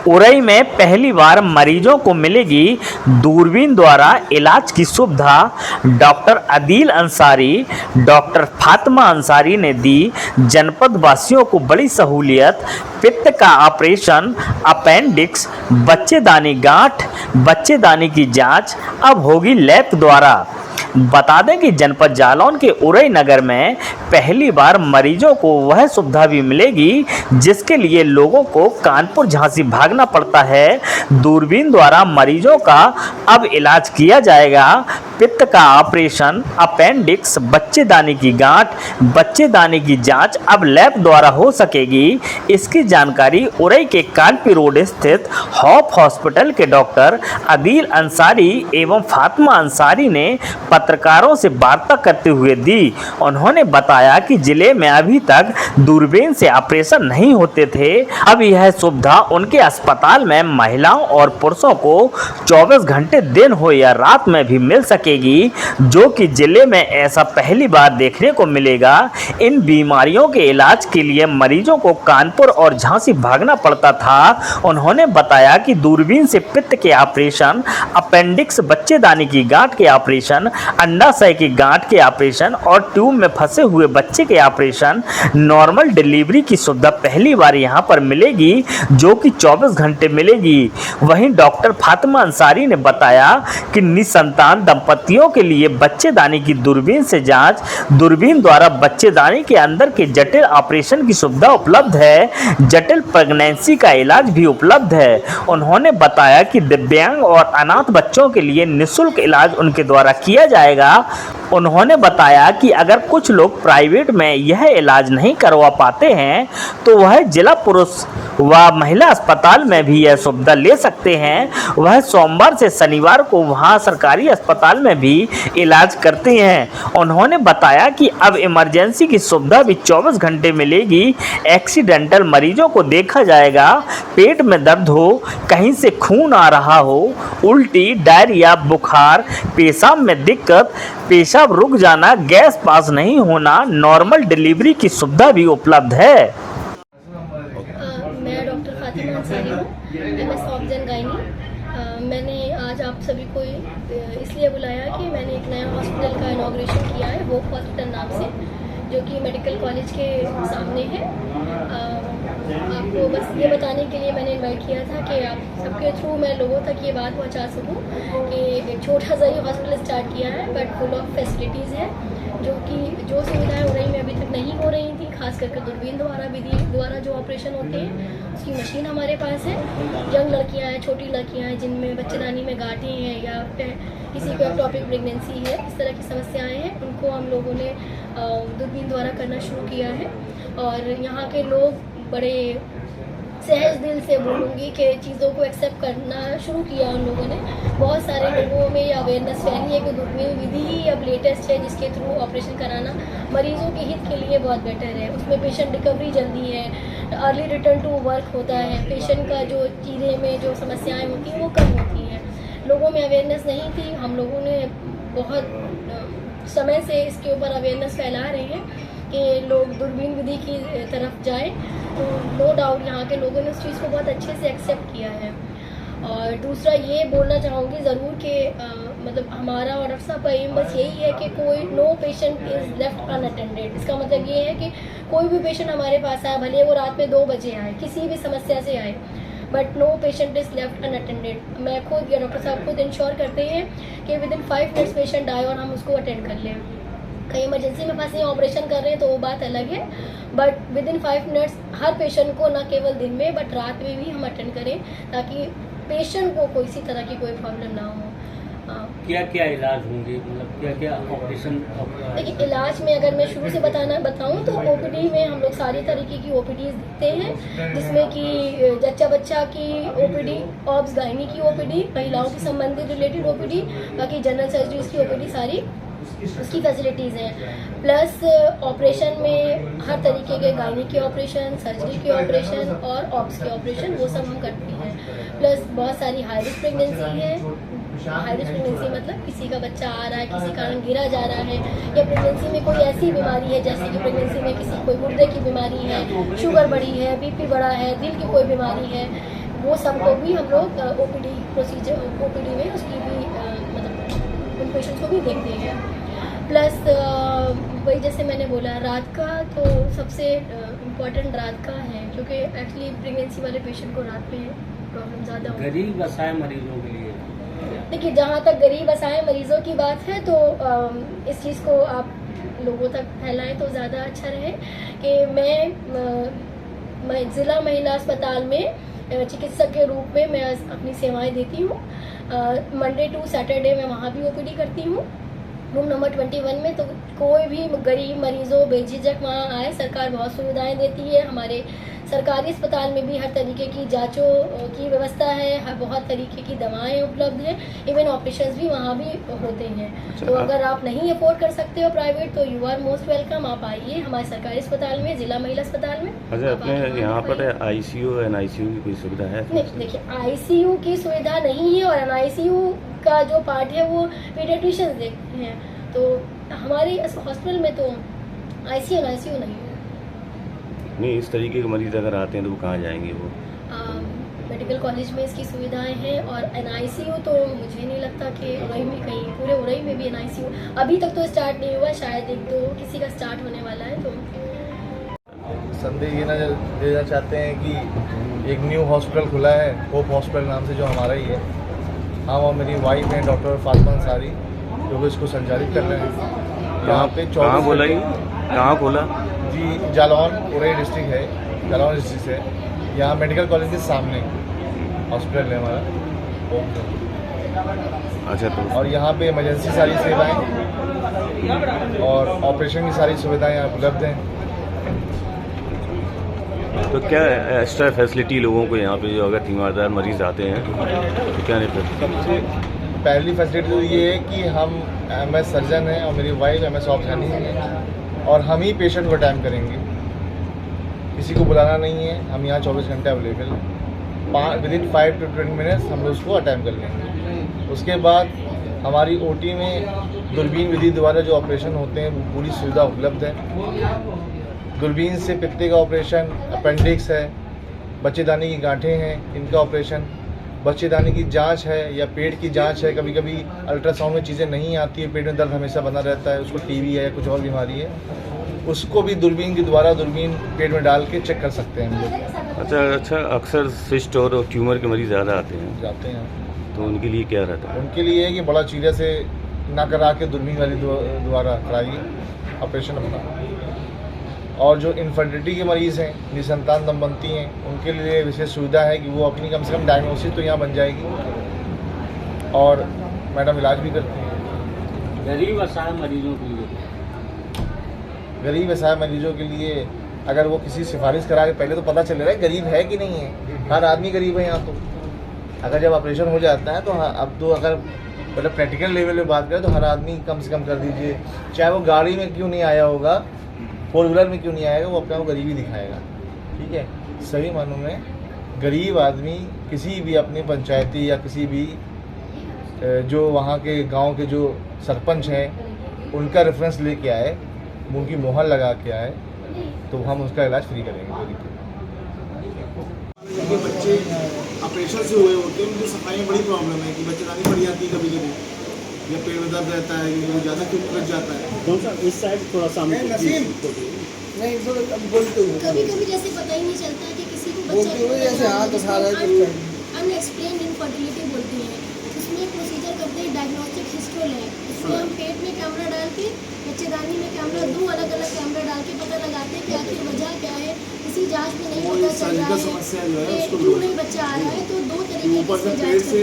उरई में पहली बार मरीजों को मिलेगी दूरबीन द्वारा इलाज की सुविधा। डॉक्टर अदील अंसारी, डॉक्टर फातिमा अंसारी ने दी जनपद वासियों को बड़ी सहूलियत। पित्त का ऑपरेशन, अपेंडिक्स, बच्चेदानी गांठ, बच्चेदानी की जांच अब होगी लैब द्वारा। बता दें कि जनपद जालौन के उरई नगर में पहली बार मरीजों को वह सुविधा भी मिलेगी जिसके लिए लोगों को कानपुर झांसी भागना पड़ता है। दूरबीन द्वारा मरीजों का अब इलाज किया जाएगा। पित्त का ऑपरेशन, अपेंडिक्स, बच्चेदानी की गांठ, बच्चेदानी की जांच अब लैब द्वारा हो सकेगी। इसकी जानकारी उरई के कालपी रोड स्थित हॉप हॉस्पिटल के डॉक्टर अदील अंसारी एवं फातिमा अंसारी ने पत्रकारों से वार्ता करते हुए दी। उन्होंने बताया कि जिले में अभी तक दूरबीन से ऑपरेशन नहीं होते थे। अब यह सुविधा उनके अस्पताल में महिलाओं और पुरुषों को 24 घंटे दिन हो या रात में भी मिल सकेगी, जो कि जिले में ऐसा पहली बार देखने को मिलेगा। इन बीमारियों के इलाज के लिए मरीजों को कानपुर और झांसी भागना पड़ता था। उन्होंने बताया कि दूरबीन से पित्त के ऑपरेशन, अपेंडिक्स, बच्चेदानी की गांठ के ऑपरेशन, अंडाशय की गांठ के ऑपरेशन और ट्यूब में फंसे हुए बच्चे के ऑपरेशन, नॉर्मल डिलीवरी की सुविधा पहली बार यहां पर मिलेगी, जो कि 24 घंटे मिलेगी। वहीं डॉक्टर फातिमा अंसारी ने बताया कि निसंतान दंपतियों के लिए बच्चेदानी की दूरबीन से जांच, दूरबीन द्वारा बच्चेदानी के अंदर के जटिल ऑपरेशन की सुविधा उपलब्ध है। जटिल प्रेगनेंसी का इलाज भी उपलब्ध है। उन्होंने बताया कि दिव्यांग और अनाथ बच्चों के लिए निःशुल्क इलाज उनके द्वारा किया जाएगा। उन्होंने बताया कि अगर कुछ लोग प्राइवेट में यह इलाज नहीं करवा पाते हैं तो वह जिला पुरुष व महिला अस्पताल में भी यह सुविधा ले सकते हैं। वह सोमवार से शनिवार को वहां सरकारी अस्पताल में भी इलाज करते हैं। उन्होंने बताया कि अब इमरजेंसी की सुविधा भी 24 घंटे मिलेगी। एक्सीडेंटल मरीजों को देखा जाएगा। पेट में दर्द हो, कहीं से खून आ रहा हो, उल्टी, डायरिया, बुखार, पेशाब में दिक्कत, पेशाब रुक जाना, गैस पास नहीं होना, नॉर्मल डिलीवरी की सुविधा भी उपलब्ध है। मैं डॉक्टर फातिमा अंसारी हूँ, MS ऑब्जन गायनी। मैंने आज आप सभी को इसलिए बुलाया कि मैंने एक नया हॉस्पिटल का इनॉग्रेशन किया है, होप हॉस्पिटल नाम से, जो कि मेडिकल कॉलेज के सामने है। आपको बस ये बताने के लिए मैंने इनवाइट किया था कि आप सबके थ्रू मैं लोगों तक ये बात पहुंचा सकूं कि एक छोटा सा ये हॉस्पिटल स्टार्ट किया है, बट फुल ऑफ फैसिलिटीज़ है, जो सुविधाएं उरई में अभी तक नहीं हो रही थी, खास करके दूरबीन विधि द्वारा जो ऑपरेशन होते हैं उसकी मशीन हमारे पास है। यंग लड़कियां हैं, छोटी लड़कियां हैं जिनमें बच्चेदानी में गांठें हैं या किसी को एक्टोपिक प्रेगनेंसी है, इस तरह की समस्याएं हैं, उनको हम लोगों ने दूरबीन द्वारा करना शुरू किया है। और यहाँ के लोग बड़े सहज दिल से बोलूँगी कि चीज़ों को एक्सेप्ट करना शुरू किया उन लोगों ने। बहुत सारे लोगों में ये अवेयरनेस फैली है कि दूरबीन विधि ही अब लेटेस्ट है जिसके थ्रू ऑपरेशन कराना मरीजों के हित के लिए बहुत बेटर है। उसमें पेशेंट रिकवरी जल्दी है, अर्ली रिटर्न टू वर्क होता है, पेशेंट का जो चीज़ें में जो समस्याएँ होती हैं वो कम होती हैं। लोगों में अवेयरनेस नहीं थी, हम लोगों ने बहुत समय से इसके ऊपर अवेयरनेस फैला रहे हैं कि लोग दूरबीन विधि की तरफ जाएं। तो नो डाउट यहाँ के लोगों ने उस चीज़ को बहुत अच्छे से एक्सेप्ट किया है। और दूसरा ये बोलना चाहूँगी ज़रूर कि मतलब हमारा और डॉक्टर साहब का एम बस यही है कि कोई no patient is left unattended. इसका मतलब ये है कि कोई भी पेशेंट हमारे पास आए, भले वो रात में 2 बजे आए, किसी भी समस्या से आए, but no patient is left unattended. मैं खुद या डॉक्टर साहब खुद इंश्योर करते हैं कि विद इन 5 मिनट्स पेशेंट आए और हम उसको अटेंड कर लें। कहीं इमरजेंसी में फंसे ऑपरेशन कर रहे हैं तो वो बात अलग है, but with in 5 minutes her patient को, न केवल दिन में बट रात में भी हम अटेंड करें ताकि पेशेंट को कोई सी तरह की कोई प्रॉब्लम ना हो। क्या क्या इलाज होंगे, मतलब क्या क्या ऑपरेशन? देखिए, इलाज में अगर मैं शुरू से बताऊं तो OPD में हम लोग सारी तरीके की OPDs देते हैं, जिसमें कि जच्चा बच्चा की OPD, ऑब्स गायनी की OPD, महिलाओं की संबंधित रिलेटेड OPD, बाकी जनरल सर्जरीज की OPD सारी उसकी फैसिलिटीज़ हैं। प्लस ऑपरेशन में हर तरीके के गायनी के ऑपरेशन, सर्जरी के ऑपरेशन और ऑप्स के ऑपरेशन वो सब हम करते हैं। प्लस बहुत सारी हाई रिस्क प्रेगनेंसी है। हाई रिस्क प्रेगनेंसी मतलब किसी का बच्चा आ रहा है, किसी कारण गिरा जा रहा है, या प्रेगनेंसी में कोई ऐसी बीमारी है जैसे कि प्रेगनेंसी में किसी कोई गुर्दे की बीमारी है, शुगर बढ़ी है, BP बढ़ा है, दिल की कोई बीमारी है, वो सबको भी हम लोग ओपीडी प्रोसीजर ओपीडी में उसकी भी मतलब उन पेशेंट्स को भी देखते हैं। प्लस वही जैसे मैंने बोला रात का तो सबसे इम्पोर्टेंट रात का है, क्योंकि एक्चुअली प्रेगनेंसी वाले पेशेंट को रात में प्रॉब्लम ज़्यादा होती है। गरीब असहाय मरीजों के लिए देखिए, जहाँ तक गरीब असहाय मरीजों की बात है तो इस चीज़ को आप लोगों तक फैलाएं तो ज़्यादा अच्छा रहे कि मैं ज़िला महिला अस्पताल में चिकित्सक के रूप में मैं अपनी सेवाएं देती हूँ। मंडे टू सैटरडे मैं वहाँ भी ओपीडी करती हूँ रूम नंबर 21 में। तो कोई भी गरीब मरीजों बेझिझक वहाँ आए, सरकार बहुत सुविधाएं देती है। हमारे सरकारी अस्पताल में भी हर तरीके की जांचों की व्यवस्था है, बहुत तरीके की दवाएं उपलब्ध हैं, इवन ऑपरेशंस भी वहाँ भी होते हैं। तो अगर आप नहीं अफोर्ड कर सकते हो प्राइवेट तो यू आर मोस्ट वेलकम, आप आइए हमारे सरकारी अस्पताल में, जिला महिला अस्पताल में। अच्छा, अपने यहाँ पर ICU NICU की कोई सुविधा है? नहीं, देखिए ICU की सुविधा नहीं है और NICU का जो पार्ट है वो पीडियाट्रिशियंस देखते हैं। तो हमारे हॉस्पिटल में तो ICU NICU नहीं है। नहीं, इस तरीके के मरीज अगर आते हैं तो वो कहाँ जाएंगे? वो मेडिकल कॉलेज में इसकी सुविधाएं हैं और NICU तो मुझे नहीं लगता कि उरई में कहीं, पूरे उरई में भी NICU अभी तक तो स्टार्ट नहीं हुआ, शायद एक दो किसी का स्टार्ट होने वाला है। तो संदेश ये ना देना चाहते हैं कि एक न्यू हॉस्पिटल खुला है, होप हॉस्पिटल नाम से, जो हमारा ही है। हम और मेरी वाइफ हैं डॉक्टर फातिमा अंसारी, जो कि इसको संचालित कर रहे हैं। यहाँ पे 24 बोला ये? कहाँ खोला जी? जालौन उरई डिस्ट्रिक्ट है, जालौन डिस्ट्रिक्ट से। यहाँ मेडिकल कॉलेज के सामने हॉस्पिटल है हमारा। अच्छा, तो और यहाँ पे इमरजेंसी सारी सेवाएं और ऑपरेशन की सारी सुविधाएं यहाँ उपलब्ध हैं। तो क्या एक्स्ट्रा फैसिलिटी लोगों को यहाँ पे, जो अगर तीमारदार मरीज आते हैं तो क्या नहीं? सबसे पहली फैसिलिटी तो ये है कि हम MS सर्जन हैं और मेरी वाइफ MS ऑप्शनी है और हम ही पेशेंट को अटेंड करेंगे, किसी को बुलाना नहीं है। हम यहाँ 24 घंटे अवेलेबल हैं, विदिन 5 to 20 मिनट्स हम लोग उसको अटेंड कर लेंगे। उसके बाद हमारी OT में दूरबीन विधि द्वारा जो ऑपरेशन होते हैं वो पूरी सुविधा उपलब्ध है। दूरबीन से पित्ते का ऑपरेशन, अपेंडिक्स है, बच्चेदानी की गांठें हैं इनका ऑपरेशन, बच्चेदानी की जांच है या पेट की जांच है। कभी कभी अल्ट्रासाउंड में चीज़ें नहीं आती है, पेट में दर्द हमेशा बना रहता है, उसको TB है या कुछ और बीमारी है, उसको भी दूरबीन के द्वारा दूरबीन पेट में डाल के चेक कर सकते हैं हम लोग। अच्छा, अक्सर सिस्ट और ट्यूमर के मरीज ज़्यादा जाते हैं, तो उनके लिए क्या रहता है? उनके लिए है कि बड़ा चीज़ा से ना करा के दूरबीन वाली द्वारा कराइए ऑपरेशन अपना। और जो इन्फर्टिलिटी के मरीज़ हैं, निसंतान दंपति हैं, उनके लिए विशेष सुविधा है कि वो अपनी कम से कम डायग्नोसिस तो यहाँ बन जाएगी और मैडम इलाज भी करते हैं। गरीब असहाय मरीजों के लिए, गरीब असहाय मरीजों के लिए अगर वो किसी सिफारिश करा के, पहले तो पता चल रहा है गरीब है कि नहीं है। हर आदमी गरीब है यहाँ तो। अगर जब ऑपरेशन हो जाता है तो हाँ, अब तो अगर मतलब प्रैक्टिकल लेवल में बात करें तो हर आदमी कम से कम कर दीजिए, चाहे वो गाड़ी में क्यों नहीं आया होगा, 4 व्हीलर में क्यों नहीं आएगा, वो अपना वो गरीबी दिखाएगा। ठीक है, सही मानों में गरीब आदमी किसी भी अपनी पंचायती या किसी भी जो वहाँ के गांव के जो सरपंच हैं उनका रेफरेंस लेके आए, उनकी मोहर लगा के आए, तो हम उसका इलाज फ्री करेंगे। उनके बच्चे ऑपरेशन से हुए होते हैं, उनकी सफाई में बड़ी प्रॉब्लम है कि बच्चेदानी पड़ जाती है कभी कभी, या पेट में दर्द रहता है, या ज़्यादा क्यों लग जाता है। इस साइड थोड़ा सा कभी कभी जैसे पता ही नहीं चलता कि किसी को बच्चा अनएक्सप्लेन्ड इनफर्टिलिटी बोलती है। उसमें प्रोसीजर करते हैं डायग्नोस्टिक हिस्टोल है, इसमें हम पेट में कैमरा डाल के, बच्चेदानी में कैमरा, 2 अलग अलग कैमरा डाल के पता लगाते हैं कि आखिर वजह क्या है। किसी जांच में नहीं पता चल रहा है क्यों नहीं बच्चा आ रहा है, तो 2 तरीके से जांच करते हैं। से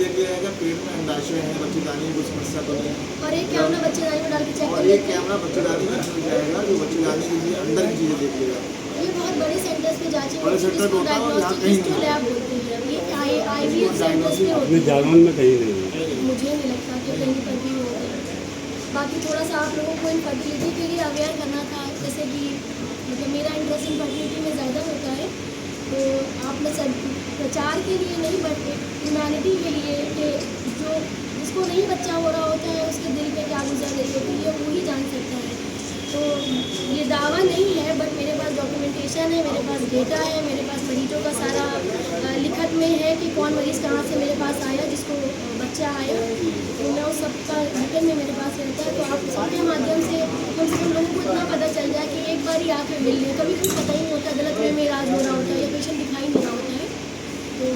देख लिया जाएगा पेट में अंडाशय है, बच्चेदानी में कोई समस्या तो नहीं है, और एक कैमरा बच्चेदानी में डाल के चेक और कर एक लेते हैं। कैमरा बच्चेदानी में चल जाएगा जो बच्चेदानी के लिए अंदर की चीज़ें देख लेगा। ये बहुत बड़े सेंटर्स पे जांचें बड़े होती हैं, सेंटर जिसको होता है और यहाँ डायग्नोस्टिक कहीं हिस्टोल नहीं। लैब बोलते हैं। ये IVF सेंटर्स पे होती है, जालौन में कहीं नहीं। मुझे नहीं लगता कि कहीं पर भी होगा। बाकी थोड़ा सा आप लोगों को इनफर्टिलिटी के लिए अवेयर करना था, जैसे कि मतलब मेरा इंटरेस्ट इनफर्टिलिटी में ज़्यादा होता है, तो आप लोग सब प्रचार के लिए नहीं बट ह्यूमैनिटी के लिए कि जो जिसको नहीं बच्चा हो रहा होता है उसके दिल पे क्या गुजर रही होती है वो ही जान सकता है। तो ये दावा नहीं है बट मेरे पास डॉक्यूमेंटेशन है, मेरे पास डेटा है, मेरे पास मरीजों का सारा लिखत कि कौन मरीज़ कहाँ से मेरे पास आया, जिसको बच्चा आया, तो मैं उस सबका रिटर्न में मेरे पास रहता है। तो आप सबके माध्यम से हम सब लोगों को इतना पता चल जाए कि एक बार ही आके मिल लें। कभी कुछ पता ही नहीं होता, गलत वे में इलाज हो रहा होता है या पेशेंट दिखाई नहीं रहा होता है। तो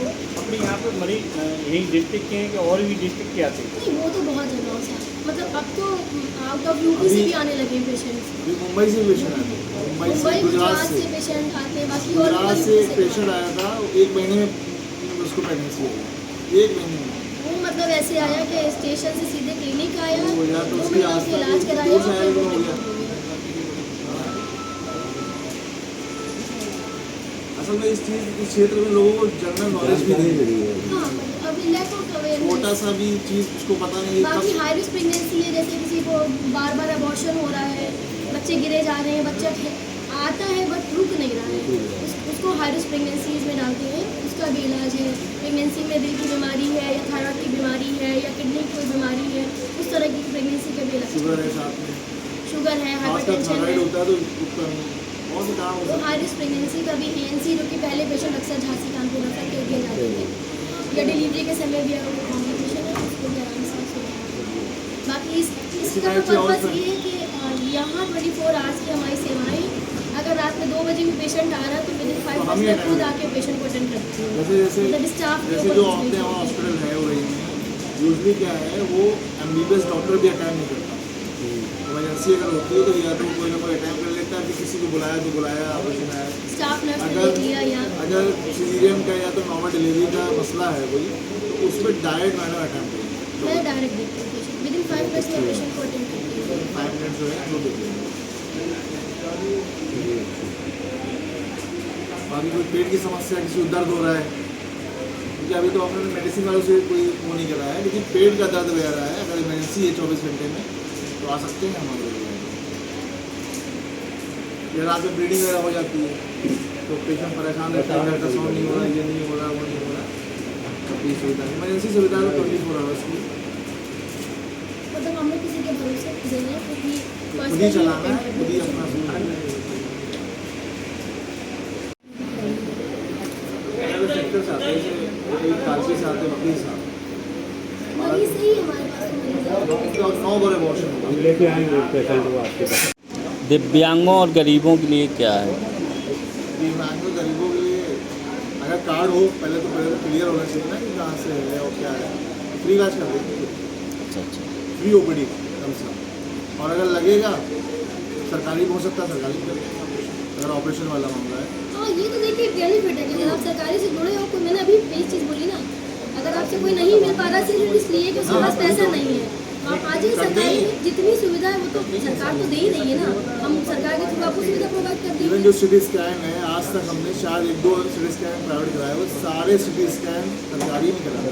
अपने यहाँ पे मरीज यही डिस्ट्रिक्ट के हैं कि और भी डिस्ट्रिक्ट के आते हैं? नहीं, वो तो बहुत जगह से, मतलब अब तो आउट ऑफ यूपी से भी आने लगे पेशेंट्स। अभी मुंबई से पेशेंट आए थे, मुंबई से, मुंबई गुजरात गुजरात से। से पेशेंट आते हैं, बाकी और गुजरात भी से एक से पेशेंट आया था, 1 महीने में उसको प्रेगनेंसी हो गई, 1 महीने में। वो मतलब ऐसे आया कि स्टेशन से सीधे क्लिनिक आया, तो या तो 2 उसकी महीने आस्था इलाज को कराया, दूर से आया फिर तो वो हो गया। हो गया। असल में इस क्षेत्र में लोगों को जनरल नॉलेज भी नहीं मिली है। हाँ, अभी लैक ऑफ छोटा अवेयरनेस। सा भी चीज़ उसको पता नहीं है बाकी कब हाई रिस्क प्रेगनेंसी है, जैसे किसी को बार बार अबॉर्शन हो रहा है, बच्चे गिरे जा रहे हैं, बच्चा आता है बट रुक नहीं रहा है, उसको हाई रिस्क प्रेगनेंसीज में डालते हैं। उसका भी इलाज है। प्रेगनेंसी में दिल की बीमारी है या थायराइड की बीमारी है या किडनी की कोई बीमारी है, उस तरह की प्रेगनेंसी का भी इलाज। शुगर है साथ में, शुगर है, खासकर हाइपरटेंशन थायराइड है। होता है तो उसका बहुत से काम तो होता है। हाई रिस्क प्रेगनेंसी का भी ANC, जो कि पहले पेशेंट अक्सर झांसी कानपुर रेफर कर दिए जाते थे, या डिलीवरी के समय भी अगर कोई कॉम्प्लिकेशन है उसको भी आराम से सुना। बाकी इसका पर्पज़ ये है कि यहाँ 24 आवर्स की हमारी सेवाएं, अगर रात में 2 बजे भी पेशेंट आ रहा है तो विदिन 5 हम ही मिनट खुद attend आके पेशेंट को अटेंड करते हैं। जैसे मतलब स्टाफ के जैसे ऊपर जो कुछ अपने नहीं हॉस्पिटल है वो रही यूजली क्या है, वो MBBS डॉक्टर भी अटैम्प नहीं करता। इमरजेंसी अगर होती है तो या तो कोई ना कोई अटैम्प कर लेता है, फिर किसी को बुलाया तो बुलाया, ऑपरेशन आया। स्टाफ नर्स ने अगर देख लिया या अगर सीजरियन का या तो नॉर्मल डिलीवरी का मसला है कोई, तो उसमें डायरेक्ट मैंने अटैम्प करें मैं डायरेक्ट देखती हूँ पेशेंट, विदिन 5 मिनट्स में पेशेंट को अटेंड करती हूँ। 5 मिनट जो है वो देख लेंगे। बाकी कोई पेट की समस्या, किसी को दर्द हो रहा है, क्योंकि अभी तो आपने मेडिसिन वालों से कोई वो नहीं करा है, लेकिन पेट का दर्द वगैरह है, अगर इमरजेंसी है 24 घंटे में तो आ सकते हैं हमारे लिए। या रात में ब्लीडिंग वगैरह हो जाती है तो पेशेंट परेशान रहता है, अल्ट्रासाउंड नहीं हो रहा, ये नहीं हो रहा, वो नहीं हो रहा, तो ये सुविधा इमरजेंसी सुविधा तो 24 आवर्स की मतलब हम लोग किसी के भरोसे दे रहे हैं, क्योंकि खुद ही चलाना है, खुद ही अपना सेक्टर से आते हैं, कालसी से आते हैं, वकील साहब मरीज सही है हमारे पास, तो मरीज है। 9 बार अबॉर्शन होगा। हम लेके आएंगे पेशेंट को आपके पास। दिव्यांगों और गरीबों के लिए क्या है? दिव्यांगों गरीबों के लिए अगर कार्ड हो पहले तो क्लियर होना चाहिए ना कि कहाँ से है और क्या है, फ्री इलाज कर देंगे, अच्छा। फ्री OPD कम से कम। और अगर लगेगा सरकारी भी हो सकता है, सरकारी भी कर देंगे अगर ऑपरेशन वाला मामला है। हाँ, ये तो देखिए बेनिफिट है कि अगर आप सरकारी से जुड़े हो, कोई मैंने अभी एक चीज़ बोली ना, अगर आपसे कोई नहीं मिल पा रहा सिर्फ इसलिए कि उसके पास पैसा नहीं है, आप आज ही सरकारी जितनी सुविधा है वो तो सरकार तो दे ही रही है ना, हम सरकार के थ्रू आपको सुविधा प्रोवाइड कर इवन देंगे। जो CT स्कैन है, आज तक हमने शायद 1-2 CT स्कैन प्राइवेट कराए, वो सारे CT स्कैन सरकारी में कराए।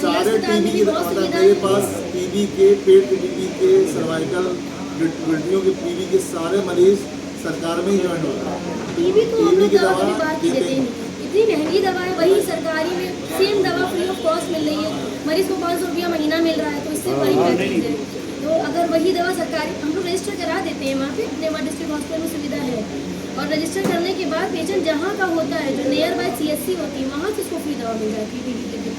सारे अस्पताल में TB भी के, बहुत मतलब सुविधाएं मेरे हैं। पास TB के, पेट के TB के, सर्वाइकल गिल्टियों के TB के सारे मरीज सरकार में ही ज्वाइन होता है। टीबी तो हम TB लोग की दवा दवा की बात देते देते ही नहीं, इतनी महंगी दवा है, वही सरकारी में सेम दवा फ्री ऑफ कॉस्ट मिल रही है, मरीज को 500 रुपया महीना मिल रहा है, तो इससे बड़ी क्या चीज़ है। तो अगर वही दवा सरकारी, हम लोग रजिस्टर करा देते हैं वहाँ पे, अपने वहाँ डिस्ट्रिक्ट हॉस्पिटल में सुविधा है, और रजिस्टर करने के बाद पेशेंट जहाँ का होता है, जो नियर बाय CSC होती है, वहाँ से उसको फ्री दवा मिल जाती है TB के लिए।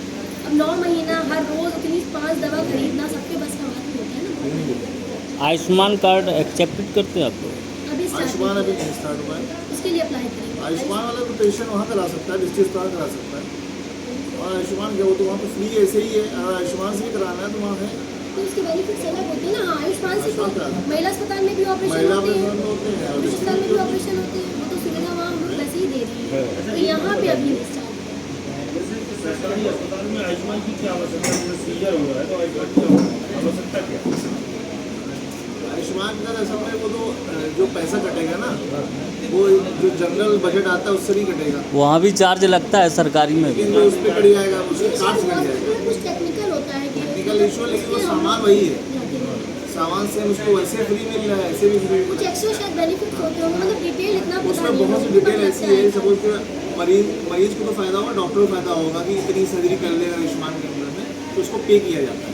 अब 9 महीना हर रोज़ उतनी 5 दवा खरीदना सबके बस का बात नहीं होता है ना। आयुष्मान कार्ड एक्सेप्टेड करते हैं आप लोग? अभी आयुष्मान अभी नहीं स्टार्ट हुआ है। उसके लिए अप्लाई करेंगे। आयुष्मान वाला तो पेशेंट वहाँ करा सकता है, डिस्ट्रिक्ट वहाँ करा सकता है, और आयुष्मान क्या वो तो वहाँ तो फ्री ऐसे ही है। अगर आयुष्मान से भी कराना है तो वहाँ है, तो उसके बेनिफिट्स अलग होते हैं ना। हाँ, आयुष्मान से तो आयुष्मान कार्ड। महिला अस्पताल में भी ऑपरेशन महिला होते हैं, ऑपरेशन होते हैं और पुरुष अस्पताल में भी डिस्ट्रिक्ट ऑपरेशन होते हैं, वो तो सुविधा वहाँ हम लोग वैसे ही दे रही है। तो यहाँ पे अभी नहीं स्टार्ट हुआ। सरकारी अस्पताल में आयुष्मान की क्या आवश्यकता है? सीजर हो रहा है तो आयुष्मान की आवश्यकता क्या है? आयुष्मान का ऐसा है, वो तो जो पैसा कटेगा ना, वो जो जनरल बजट आता है उससे नहीं कटेगा, वहाँ भी चार्ज लगता है सरकारी में? लेकिन जो उस पर कट जाएगा उसके कार्ड से कट जाएगा। कुछ टेक्निकल होता है कि टेक्निकल इशू, लेकिन वो सामान वही है, सामान से उसको वैसे फ्री मिल रहा है, ऐसे भी फ्री कुछ एक्स्ट्रा शायद बेनिफिट्स होते होंगे, मतलब डिटेल इतना पता उसमें नहीं बहुत सी डिटेल ऐसी है। सपोज कि मरीज को तो फायदा होगा, डॉक्टर को फायदा होगा कि इतनी सर्जरी कर लेगा आयुष्मान के अंदर में, तो उसको पे किया जाता है।